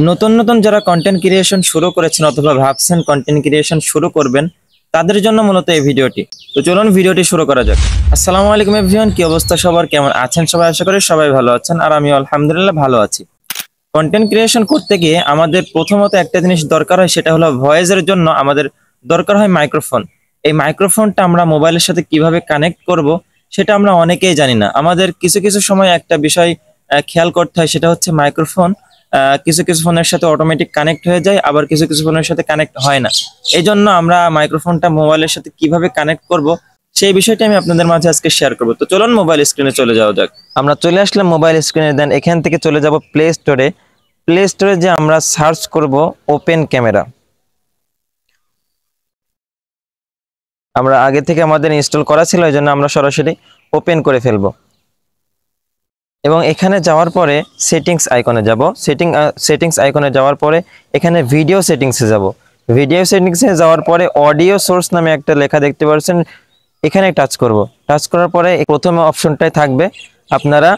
নতুন নতুন যারা কন্টেন্ট ক্রিয়েশন শুরু করেছেন অথবা ভাবছেন কন্টেন্ট ক্রিয়েশন শুরু করবেন তাদের জন্য মূলত এই ভিডিওটি। তো চলুন ভিডিওটি শুরু করা যাক। আসসালামু আলাইকুম এভরিওয়ান, কি অবস্থা সবার, কেমন আছেন সবাই? আশা করি সবাই ভালো আছেন আর আমি আলহামদুলিল্লাহ ভালো আছি। কন্টেন্ট ক্রিয়েশন করতে গিয়ে আমাদের প্রথমত একটা জিনিস দরকার হয়, সেটা হলো ভয়েসের জন্য আমাদের দরকার হয় মাইক্রোফোন। এই মাইক্রোফোনটা আমরা মোবাইলের সাথে কিভাবে কানেক্ট করব সেটা আমরা অনেকেই জানি না। আমাদের কিছু কিছু সময় একটা বিষয় খেয়াল করতে হয়, সেটা হচ্ছে মাইক্রোফোন কিছু কিছু ফোনের সাথে অটোমেটিক কানেক্ট হয়ে যায়, আবার কিছু কিছু ফোনের সাথে কানেক্ট হয় না। এই জন্য আমরা মাইক্রোফোনটা মোবাইলের সাথে কিভাবে কানেক্ট করব সেই বিষয়টি আমি আপনাদের মাঝে আজকে শেয়ার করব। তো চলুন মোবাইল স্ক্রিনে চলে যাওয়া যাক। আমরা চলে আসলাম মোবাইল স্ক্রিনে, দেন এখান থেকে চলে যাব প্লে স্টোরে। প্লে স্টোরে যে আমরা সার্চ করব ওপেন ক্যামেরা। আমরা আগে থেকে আমাদের ইনস্টল করা ছিল, এই জন্য আমরা সরাসরি ওপেন করে ফেলবো এবং এখানে যাওয়ার পরে সেটিংস আইকনে যাব। সেটিংস আইকনে যাওয়ার পরে এখানে ভিডিও সেটিংসে যাব। ভিডিও সেটিংসে যাওয়ার পরে অডিও সোর্স নামে একটা লেখা দেখতে পাচ্ছেন, এখানে টাচ করব। টাচ করার পরে প্রথম অপশনটাই থাকবে, আপনারা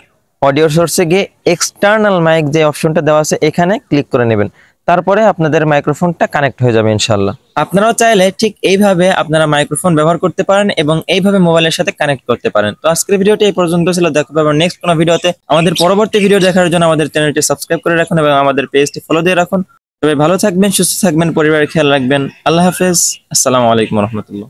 অডিও সোর্সে গিয়ে এক্সটার্নাল মাইক যে অপশনটা দেওয়া আছে এখানে ক্লিক করে নেবেন। তারপরে আপনাদের মাইক্রোফোনটা কানেক্ট হয়ে যাবে ইনশাল্লাহ। আপনারাও চাইলে ঠিক এইভাবে আপনারা মাইক্রোফোন ব্যবহার করতে পারেন এবং এইভাবে মোবাইলের সাথে কানেক্ট করতে পারেন। তো আজকের ভিডিওটি এই পর্যন্ত ছিল, দেখা পাবেন নেক্সট কোনো ভিডিওতে। আমাদের পরবর্তী ভিডিও দেখার জন্য আমাদের চ্যানেলটি সাবস্ক্রাইব করে রাখুন এবং আমাদের পেজটি ফলো দিয়ে রাখুন। তবে ভালো থাকবেন, সুস্থ থাকবেন, পরিবারের খেয়াল রাখবেন। আল্লাহ হাফেজ, আসসালামু আলাইকুম রহমতুল্লাহ।